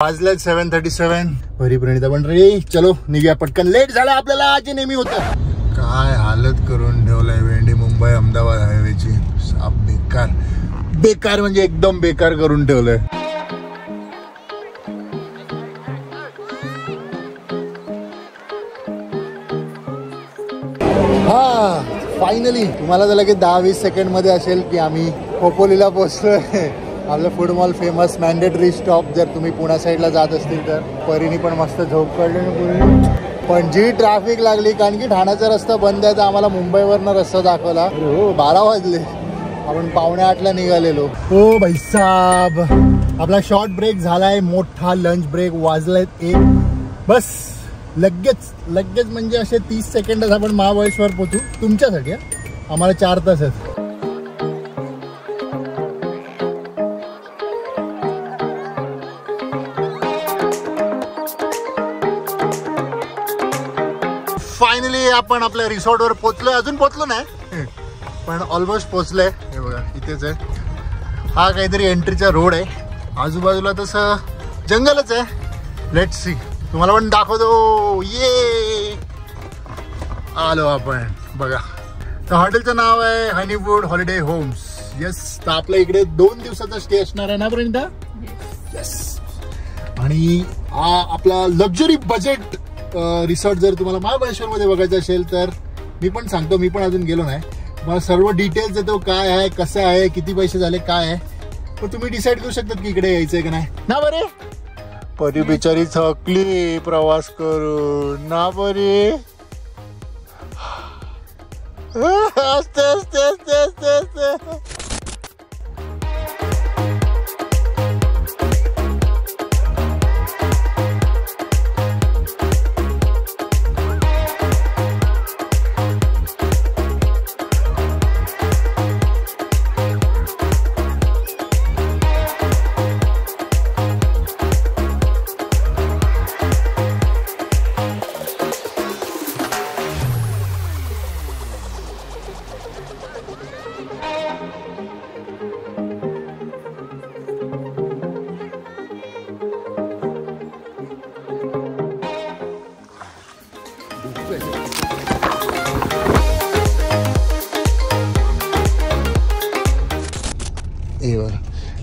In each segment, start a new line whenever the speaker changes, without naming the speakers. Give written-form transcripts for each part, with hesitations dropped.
वाजले 7:37. बरी प्रणिता पण रे, चलो निघूया पटकन, लेट झाला आपल्याला, आज नेहमी होतं. काय हालत करून ठेवलाय वेंडी मुंबई अहमदाबाद हायवेची. बेकार बेकार म्हणजे एकदम बेकार करून ठेवलंय. हा फायनली तुम्हाला तर लगेच 10-20 सेकंड मध्ये असेल की आम्ही खोपोलीला पोहोचलोय. आपलं food mall famous mandatory stop. जर तुम्ही पुण्या साईडला जात असतील तर परीनी पण मस्त झोप काढली ना पुरी. पण जी ट्रॅफिक लागली, कारण की ठाण्याचा रस्ता बंद आहे, तर आम्हाला मुंबईवरनं रस्ता दाखवला. हो 12 वाजले, आपण 7:45 निघालेलो. हो भाई साहब, आपला शॉर्ट ब्रेक झालाय, मोठा लंच ब्रेक. वाजलायत 1. बस लगेच म्हणजे असे 30 सेकंदात आपण महाबळेश्वर पोहोचू. तुमच्यासाठी आम्हाला 4 तास आहेत. फायनली आपण आपल्या रिसॉर्टवर पोहोचलोय. अजून पोहोचलो नाही पण ऑलमोस्ट पोहोचलोय. हे बघा इथेच आहे. हा काहीतरी एंट्रीचा रोड आहे. आजूबाजूला तसं जंगलच आहे. लेट्स सी, तुम्हाला पण दाखवतो. ये आलो आपण. बघा, तर हॉटेलचं नाव आहे हनीवूड हॉलिडे होम्स. येस, तर आपल्या इकडे 2 दिवसाचा स्टे असणार आहे ना प्रणिता? येस. आणि हा आपला लक्झरी बजेट रिसॉर्ट. जर तुम्हाला महाबळेश्वर मध्ये बघायचं असेल तर मी पण सांगतो, मी पण अजून गेलो नाही. मला सर्व डिटेल्स येतो, काय आहे, कसं आहे, किती पैसे झाले, काय आहे. पण तुम्ही डिसाईड करू शकतात की इकडे यायचंय का नाही ना. बरे परी बिचारी थकली प्रवास करून ना. बरी असते.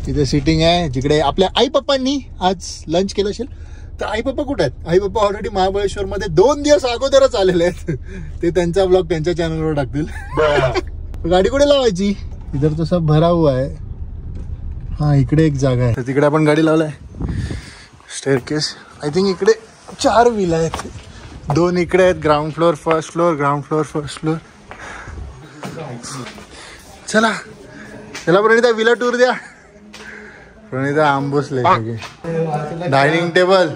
तिथे सिटिंग आहे जिकडे आपल्या आई पप्पांनी आज लंच केलं असेल. तर आई पप्पा कुठे आहेत? आई पप्पा ऑलरेडी महाबळेश्वर मध्ये 2 दिवस अगोदरच आलेले आहेत. ते त्यांचा ब्लॉग त्यांच्या चॅनलवर टाकतील. गाडी कुठे लावायची? इधर तो सब भरा हुआ आहे. हा इकडे एक जागा आहे, तर तिकडे आपण गाडी लावलाय. स्टेअरकेस आय थिंक इकडे 4 व्हील आहेत. 2 इकडे आहेत. Ground floor first floor, ground floor first floor. चला प्रणिता विला टूर द्या. Pranita Ambosle. Dining table,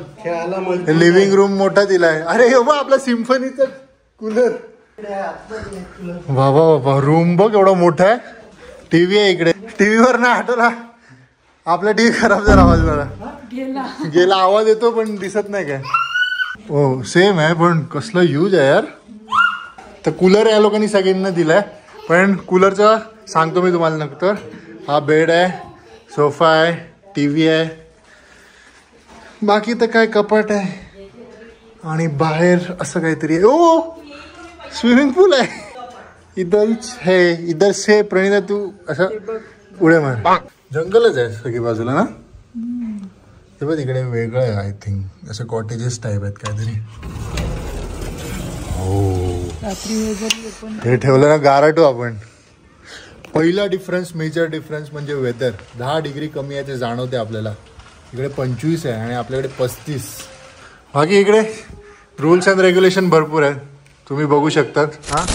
living room मोठा दिलाय. अरे हो बा आपला सिम्फनीचा कूलर. बाबा रूम बघ एवढा मोठा आहे. टीव्ही आहे इकडे. टीव्हीवर ना आठवला आपला टीव्ही खराब झाला. आवाज मला गेला आवाज येतो पण दिसत नाही काय. हो सेम आहे पण कसलं यूज आहे यार. तर कूलर या लोकांनी सगळ्यांना दिलाय. पण कूलरचा सांगतो मी तुम्हाला नंतर. हा बेड आहे, सोफा आहे, टीव्ही आहे. बाकी तर काय कपाट आहे आणि बाहेर असं काहीतरी आहे. ओ स्विमिंग पूल आहे इधर से. प्रणिता तू असं उड्या मार. जंगलच आहे सगळी बाजूला ना. ते पण इकडे वेगळं आहे आय थिंक. असं कॉटेजेस टाईप आहेत काहीतरी. हो हे ठेवलं ना गारटो आपण. पहिला डिफरन्स, मेजर डिफरन्स म्हणजे वेदर. 10 डिग्री कमी आहे ते जाणवते आपल्याला. इकडे 25 आहे आणि आपल्याकडे 35. बाकी इकडे रूल्स अँड रेग्युलेशन भरपूर आहेत, तुम्ही बघू शकतात. हा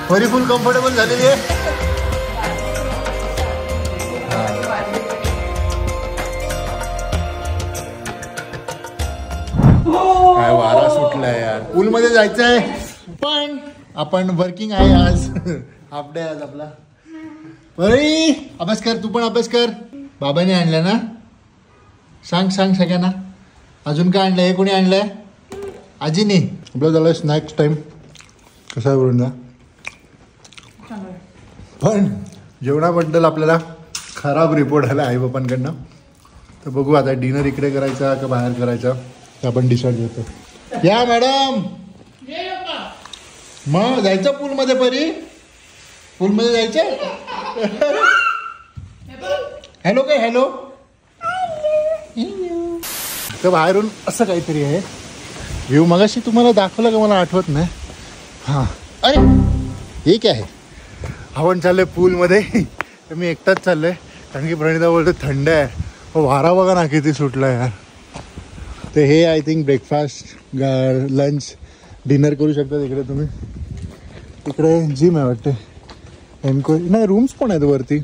बरी फुल कम्फर्टेबल झालेली आहे. काय वारा सुटलाय यार. पूल मध्ये जायचंय पण आपण वर्किंग आहे आज. हाफ डे आज आपला. बरी अभ्यास कर, तू पण अभ्यास कर. बाबाने आणलं ना, सांग सांग सगळ्यांना. अजून काय आणलंय? कोणी आणलंय? आजीनी आपलं झालं स्नॅक्स टाइम. कसा आहे वृंदा? पण जेवणाबद्दल आपल्याला खराब रिपोर्ट आला आई बापांकडनं. तर बघू आता डिनर इकडे करायचा का बाहेर करायचा ते आपण डिसाईड करतो. या मॅडम मग जायचं पूलमध्ये परी? पूलमध्ये जायचं? हॅलो काय हॅलो? तर बाहेरून असं काहीतरी आहे व्ह्यू. मगाशी तुम्हाला दाखवलं का मला आठवत नाही. हां अरे हे काय आहे? आपण चाललोय पूलमध्ये. तर मी एकटाच चाललोय कारण की प्रणिता बोलतो थंड आहे. वारा बघा ना किती सुटला यार. तर हे I think breakfast lunch dinner करू शकता इकडे तुम्ही. इकडे जिम आहे वाटते. एन्क्वायरी नाही रूम्स पण आहेत वरती.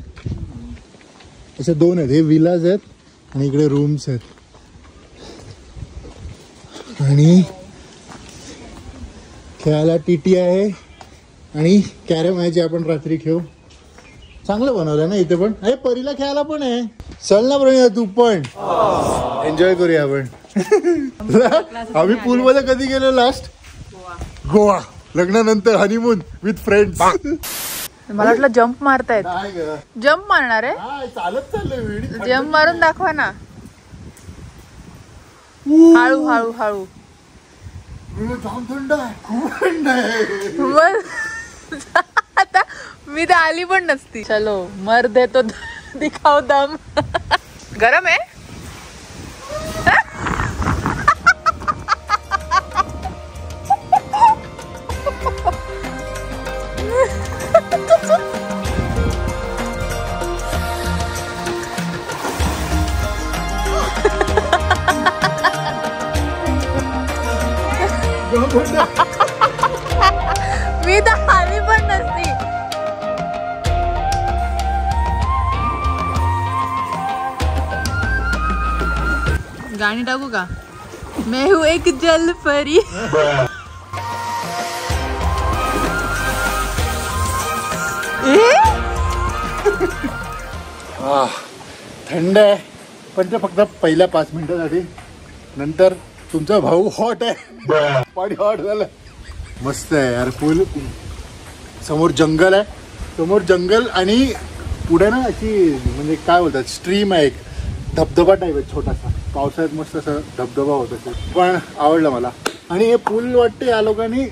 असे 2 आहेत. हे विलाज आहेत आणि इकडे रूम्स आहेत. आणि खेळायला टीटी आहे आणि कॅरम आहे जे आपण रात्री खेळू. चांगलं बनवलं ना इथे पण. अरे परीला खेळायला पण आहे. चल ना प्रणिता तू पण एन्जॉय करूया आपण. आम्ही पूलमध्ये कधी गेलो लास्ट? गोवा. लग्नानंतर हनीमून विथ फ्रेंड्स.
मला वाटलं जंप मारतायत. जंप मारणार आहे?
चालत चाललंय.
जंप मारून दाखवा ना. हळू हळू हळू.
थंड आहे खूप थंड आहे.
आता मी तर आली पण नसती. चलो मर दे तो दिखाओ दम. गरम आहे. मी तर आली पण नसती. गाणी टाकू का? मैं हूँ एक जल परी.
थंड आहे पण ते फक्त पहिल्या 5 मिनिटासाठी. नंतर तुमचा भाऊ हॉट आहे. पाणी हॉट झालं. मस्त आहे यार. पूल समोर जंगल आहे. समोर जंगल आणि पुढे ना अशी म्हणजे काय बोलतात स्ट्रीम आहे. एक धबधबा टाईप आहे छोटासा. पावसाळ्यात मस्त असं धबधबा होत असेल. पण आवडलं मला. आणि हे पूल वाटते या लोकांनी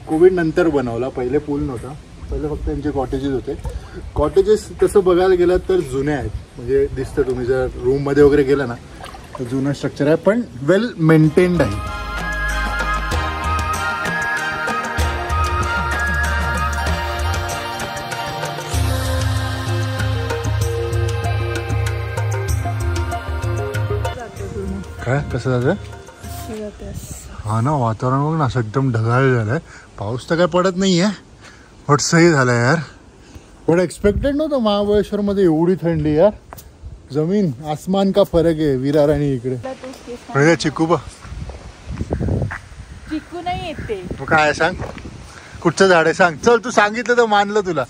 कोविड नंतर बनवला. पहिले पूल नव्हता. पहिले फक्त त्यांचे कॉटेजेस होते. कॉटेजेस तसं बघायला गेलं तर जुने आहेत. म्हणजे दिसतं तुम्ही जर रूममध्ये वगैरे गेला ना तर जुनं स्ट्रक्चर आहे पण वेल मेंटेन्ड आहे. काय कसं जातं? हा ना वातावरण बघ ना असं एकदम ढगाळ झालंय. पाऊस तर काय पडत नाहीये बट सही झालं यार. पण एक्सपेक्टेड नव्हतं महाबळेश्वर मध्ये एवढी थंडी यार. जमीन आसमान का फरक आहे विरार आणि इकडे. चिकू बा
चिकू नाही येते.
तू काय सांग कुठचं झाड आहे सांग. चल तू सांगितलं तर मानलं तुला.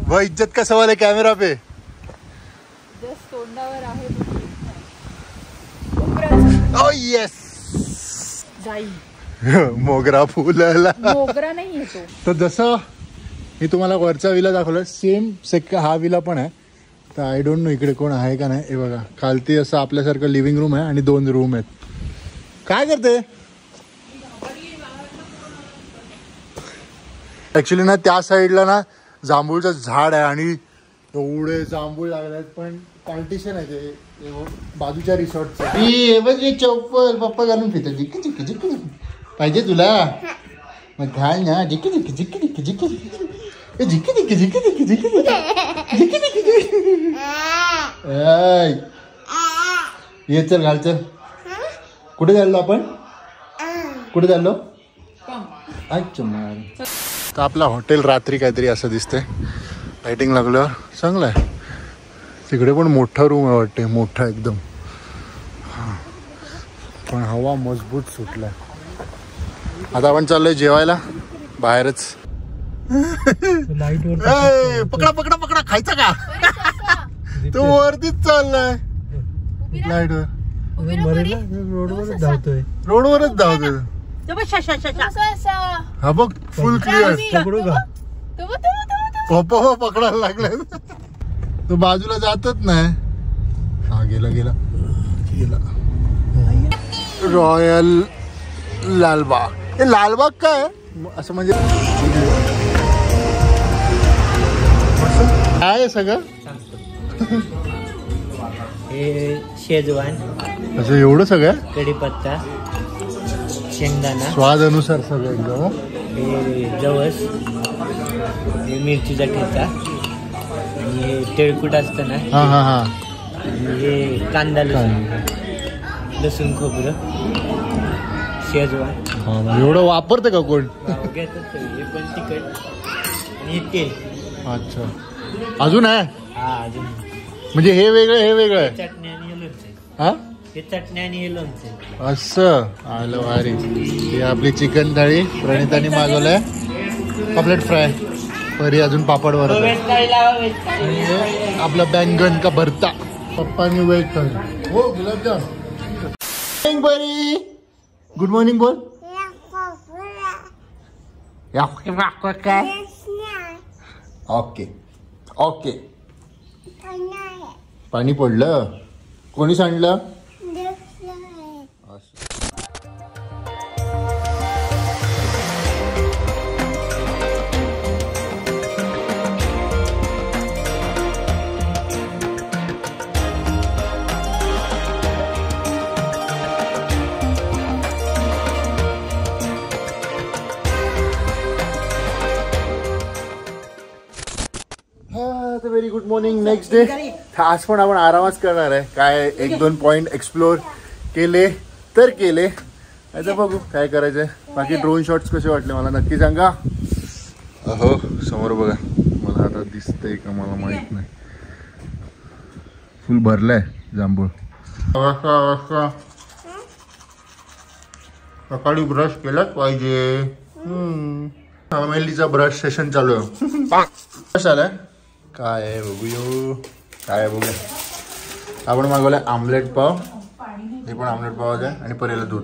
व इज्जत का सवाल आहे कॅमेरा पे.
तोंडावर आहे.
ओ येस मोगरा फुलाला.
मोगरा नाही येतो.
तर जसं मी तुम्हाला वरचा विला दाखवला सेम हा विला पण आहे. तर आय डोंट नो इकडे कोण आहे का नाही. हे बघा खालती असं आपल्यासारखं लिव्हिंग रूम आहे आणि 2 रूम आहेत. काय करते ऍक्च्युली ना त्या साईडला ना जांभूळचं झाड आहे आणि एवढे जांभूळ लागले आहेत. पण कॉम्पिटिशन आहे ते बाजूच्या रिसॉर्टचं. चप्पल पप्पा घालून फिरतो. जिक्की जिक्की जिक्की पाहिजे तुला मग घाल ना. जिक्की जिक्की जिक्की जिक्की जिक्की जिक्की जिक्की जिक्की जिक्की जिक्की जिक्की जिक्की जिक्की. ये चल घाल चल. कुठे चाललो आपण? कुठे चाललो? अच्छा मार. तर आपला हॉटेल रात्री काहीतरी असं दिसतंय. लाइटिंग लागल्यावर चांगलं आहे. तिकडे पण मोठा रूम आहे वाटते. मोठा एकदम. हां पण हवा मजबूत सुटलाय. आता आपण चाललोय जेवायला बाहेरच. पकडा पकडा पकडा. खायचा का? तो वरतीच चाललाय लाईट वर. रोडवरच धावतोय. हा बघ फुल क्लिअर. हो पकडायला लागले. तो बाजूला जातच नाही. हा गेला गेला गेला. रॉयल लालबाग. हे लालबाग काय असं म्हणजे काय सगळं
हे शेजवान
असं एवढं सगळं
कढीपत्ता शेंगदाणा
स्वाद अनुसार सगळं एकदम.
हे जवस हे मिरचीचा ठेचा आणि हे तिळकुट असतं ना
हा हा हा
आणि हे कांदा लसूण खोबरं शेजवान.
एवढं वापरतं का कोण?
घेतात हे पण तिखट आणि हे तेल.
अच्छा अजून आहे
हा अजून
म्हणजे हे वेगळं
चटणी आणि हे लोणचे.
हा
हे चटणी आणि हे लोणचे.
असं आलं भारी. ही आपली चिकन थाळी प्रणिताने मागवलंय. पापलेट फ्राय परी अजून पापड वर. आपलं बैंगन का भरता. पप्पानी वेज थाळी. हो गुलाबजाम. परी गुड मॉर्निंग बोल. Okay okay. पाणी पडलं. कोणी सांडलं? Very good morning. Next day. आज पण आपण आरामच करणार आहे. काय 1-2 पॉइंट एक्सप्लोर केले तर केले. आता बघू काय करायचंय. बाकी ड्रोन शॉट्स कसे वाटले मला नक्की सांगा. अहो समोर बघा. मला आता दिसतंय का मला माहित नाही. फुल भरलंय जांभूळ. सकाळी ब्रश केलाच पाहिजे. फॅमिलीचा ब्रश सेशन चालू आहे. कसं आलाय काय आहे बघूया. काय आहे बघूया. आपण मागवलंय आमलेट पाव. हे पण आमलेट पाव आहे आणि परेला दूध.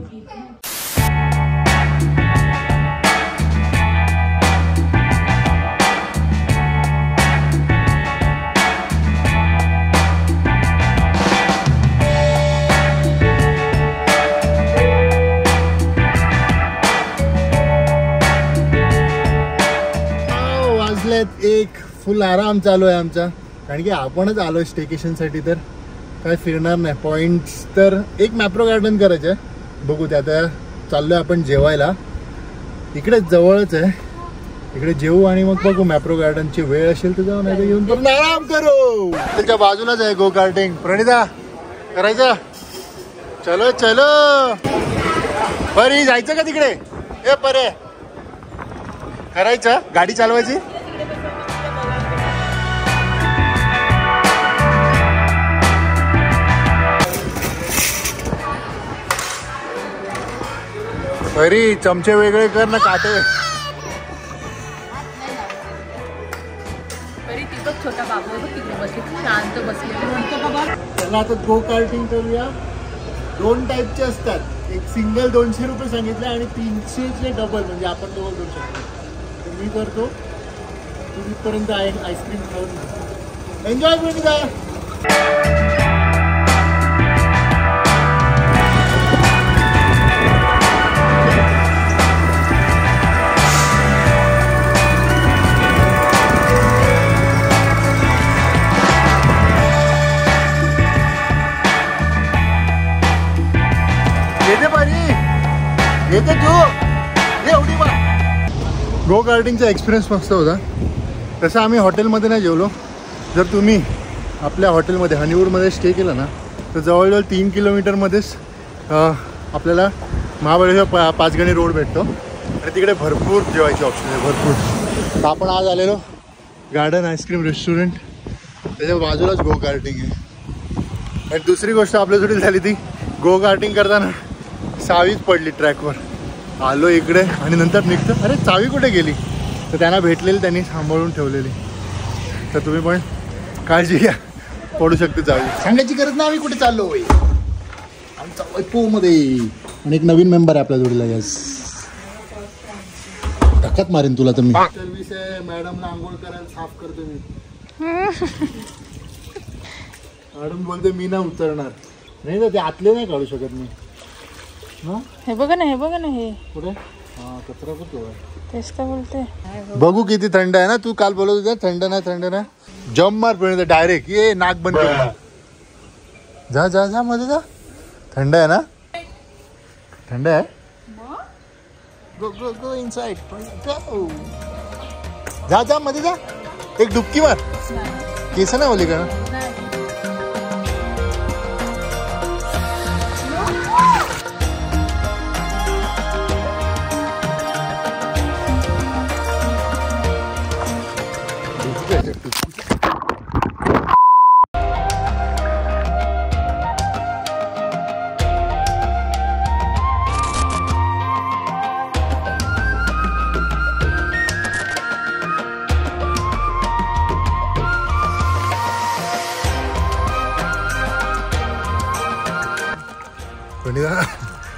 वाजलेत 1. फुल आराम चालू आहे आमचा. कारण की आपणच आलो स्टेकेशनसाठी तर काय फिरणार नाही. पॉइंट्स तर एक मॅप्रो गार्डन करायचं आहे. बघू त्या आता चाललोय आपण जेवायला. इकडेच जवळच आहे. इकडे जेवू आणि मग बघू मॅप्रो गार्डनची वेळ असेल तर जाऊ नाही तर येऊन पण आराम करू. त्याच्या बाजूलाच आहे गो कार्टिंग. प्रणिता करायचं. चलो चलो परी जायचं का तिकडे. ए परे करायचं गाडी चालवायची. परी चमचे वेगळे कर ना काटे.
छोटा बाबू शांत बसले.
त्याला आता गो कार्टिंग करूया. 2 टाईपचे असतात. एक सिंगल 200 रुपये सांगितले आणि 300चे डबल म्हणजे आपण डबल करू शकतो. मी करतो. तू इथपर्यंत आईस्क्रीम खाऊन एन्जॉय करून जा. येते तू एवढी बा. गो कार्टिंगचा एक्सपिरियन्स मस्त होता. तसं आम्ही हॉटेलमध्ये नाही जेवलो. जर तुम्ही आपल्या हॉटेलमध्ये हनीवूडमध्ये स्टे केला ना तर जवळजवळ 3 किलोमीटरमध्येच आपल्याला महाबळेश्वर पाचगणी रोड भेटतो आणि तिकडे भरपूर जेवायचे ऑप्शन आहे. भरपूर. तर आपण आज आलेलो गार्डन आईस्क्रीम रेस्टॉरंट. त्याच्या बाजूलाच गो कार्टिंग आहे. आणि दुसरी गोष्ट आपल्यासाठी झाली ती गो कार्टिंग करताना चावीच पडली ट्रॅकवर. आलो इकडे आणि नंतर निघतो अरे चावी कुठे गेली. तर त्यांना भेटलेली त्यांनी सांभाळून ठेवलेली. तर तुम्ही पण काळजी घ्या. पडू शकते चावी. सांगायची गरज नाही आम्ही कुठे चाललो. आमचा वैभवमध्ये आणि एक नवीन मेंबर आहे आपल्या जोडीला. यस नाकात मारेन तुला तर मी. विषय मॅडमला आंघोळ करायला साफ करतो मी. मॅडम बोलते मी ना उतरणार नाही ना, ते आतले नाही काढू शकत मी.
हे बघा ना, हे बघा ना, हे
कुठे कचरा कुठे
तेच तर बोलते.
बघू किती थंड आहे ना. तू काल बोलत होता थंड नाही जम मार पिणे डायरेक्ट ये नाक बंद कर. जा जा जा मध्ये जा. थंड आहे ना, थंड आहे. गो गो गो इनसाइड. जा जा मध्ये जा, एक डुबकी मार. केस नाही ओली का?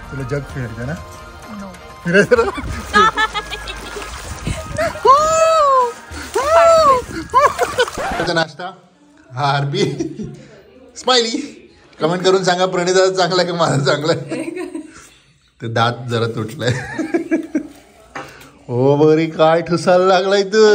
तुला जग फिरायचं ना, फिरायचं नाश्ता. हा आरबी स्माइली. कमेंट करून सांगा प्रणिता चांगला आहे का माझा चांगला आहे. ते दात जरा तुटलाय. हो बरी काय ठुसायला लागलाय तू.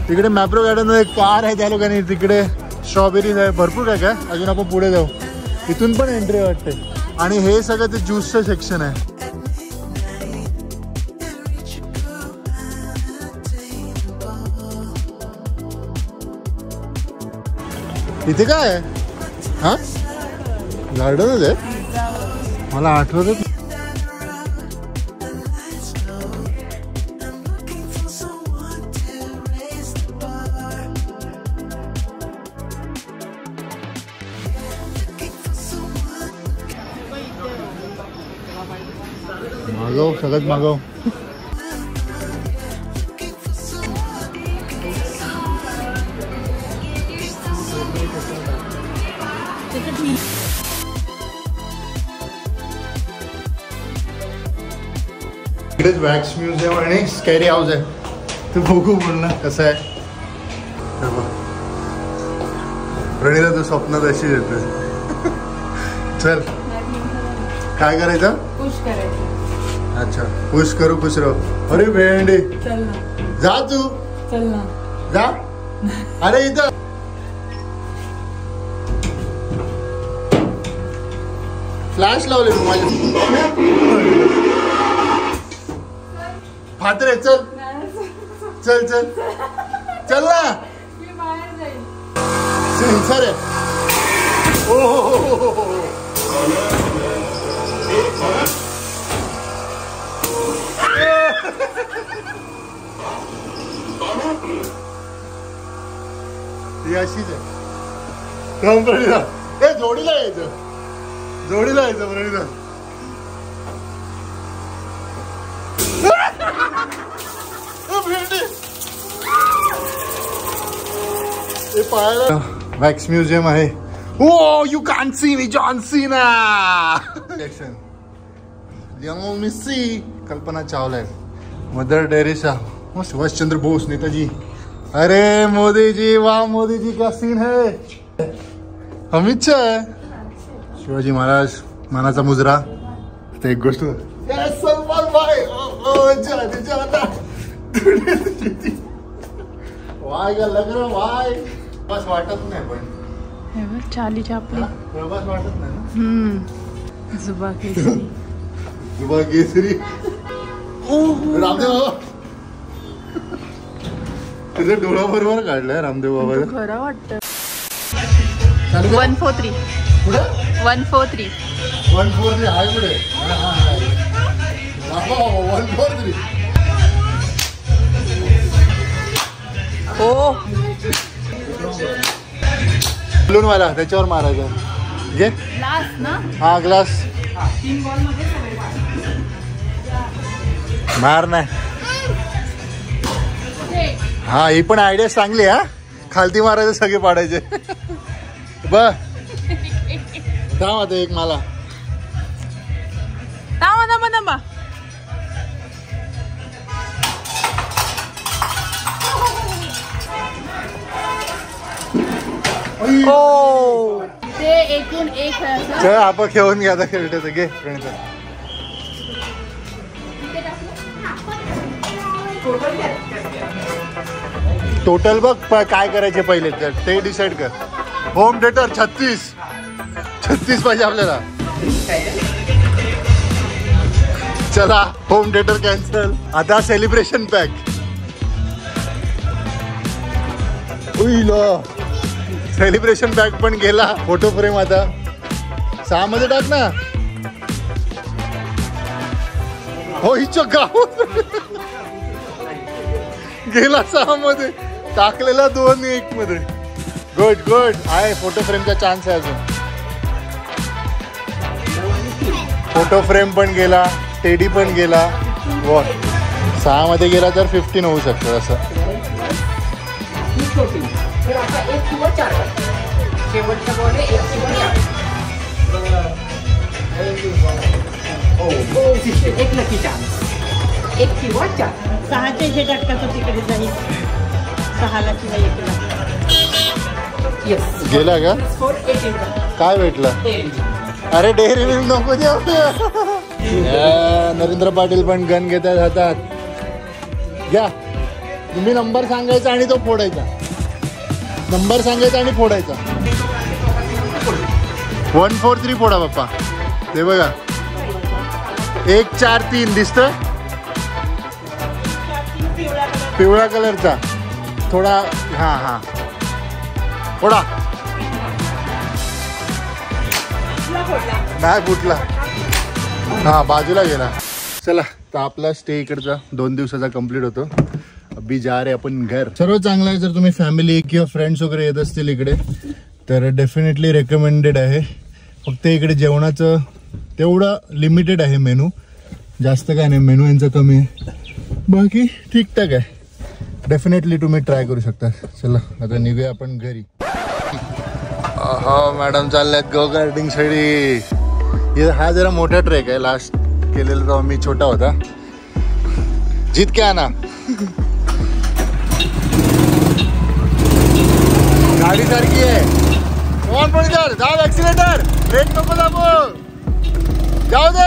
तिकडे मॅप्रो गार्डन एक कार आहे त्या लोकांनी, तिकडे स्ट्रॉबेरीज आहे, भरपूर काय काय. अजून आपण पुढे जाऊ, इथून पण एंट्री वाटते. आणि हे सगळं ते ज्यूसचं सेक्शन आहे. इथे काय आहे? हा गार्डनच आहे, मला आठवतच. मागव सगळ्यात मागव. इकडेच वॅक्स म्युझियम आणि स्कॅरी हाऊस आहे. तू बघू बोल ना कसं आहे. प्रणीला तू स्वप्नात अशी येते. चल काय करायचं?
पुश करायचं.
अच्छा पुश करू पुश राहू. अरे भेंडी
चल ना,
जा तू,
चल ना,
जा. अरे इथं फ्लॅश लावले तू माझ्या. फात्रे चल चल चल चल ना. सेन्सर आहे. ओ ती अशीच आहे. प्रणिता ए जोडीला यायचं, जोडीला यायचं प्रणिता. ते पाहायला वॅक्स म्युझियम आहे. Oh you can see me John Cena. Lionel Messi, Kalpana Chawla आहे, मदर टेरेसा, सुभाष चंद्र बोस, नेताजी. अरे मोदी जी, वाह मोदी जी का सीन है. अमित शाह है, शिवाजी महाराज, मानाचा मुजरा. एक गोष्ट सलमान भाई वाय का लग्न वाय. बस वाटत नाही पण
चालीची आपली
प्रवास वाटत नाही ना.
जुबा केसरी.
जुबा केसरी. रामदेव बाबा तुझ्या डोळा बरोबर काढलाय रामदेव बाबा.
खरं वाटतं.
143 पुढे
143
143 हाय पुढे. 143
हो.
बलून वाला त्याच्यावर मारायचा. घे
ग्लास ना.
हा ग्लास
3 बॉल मध्ये
मार नाही. हा ही पण आयडिया चांगली हा. खालती मारायचे सगळे पाडायचे. बर थांब आता एक मला
थांबा.
ओ
ते एकूण एक आहे असं.
चल आपण खेळून घ्या आता खेळतो घे प्रणिता. टोटल बघ काय करायचे पहिले ते डिसाइड कर. होम थिएटर 36 पाहिजे आपल्याला. चला होम थिएटर कॅन्सल. आता सेलिब्रेशन पॅक. सेलिब्रेशन पॅक पण गेला. फोटो फ्रेम आता 6 मध्ये टाक ना. हो हिच्या गाव गेला 6 मध्ये टाकलेला 2-1 मध्ये. गुड आहे. फोटो फ्रेमचा चान्स आहे अजून. फोटो फ्रेम पण गेला. टेडी पण गेला. 6 मध्ये गेला तर 15 होऊ शकतं असं.
एक नक्की चान्स. एक किंवा 4. 6चे जे टाकतात तिकडे जाईल. 6ला किंवा 1ला. येस
गेला का? काय भेटलं? अरे डेअरी मिल्क नको देऊ. नरेंद्र पाटील पण गन घेतात हातात. घ्या तुम्ही नंबर सांगायचा आणि तो फोडायचा. नंबर सांगायचा आणि फोडायचा. 1 4 3 फोडा बाप्पा. ते बघा 1 4 3 दिसतोय. पिवळ्या कलरचा थोडा. हा फोडा. नाही फुटला. हा बाजूला गेला. चला तर आपला स्टे इकडचा 2 दिवसाचा कंप्लीट होतो. अभी जा रे आपण घर. सर्व चांगलं आहे. जर तुम्ही फॅमिली किंवा फ्रेंड्स वगैरे येत असतील इकडे तर डेफिनेटली रेकमेंडेड आहे. फक्त इकडे जेवणाचं तेवढं लिमिटेड आहे मेनू. जास्त काय नाही. मेनू यांचा कमी आहे. बाकी ठीकठाक आहे. डेफिनेटली तुम्ही ट्राय करू शकता. चला आता निघूया आपण घरी. हो मॅडम चालल्यात गो कार्टिंग साठी. हा जरा मोठा ट्रेक आहे. लास्ट केलेला तेव्हा मी छोटा होता. जीत के आना. गाडी सारखी आहे. कोण पण कर. जाऊ ऍक्सिलेटर. ब्रेक नको दाबू. जाऊ दे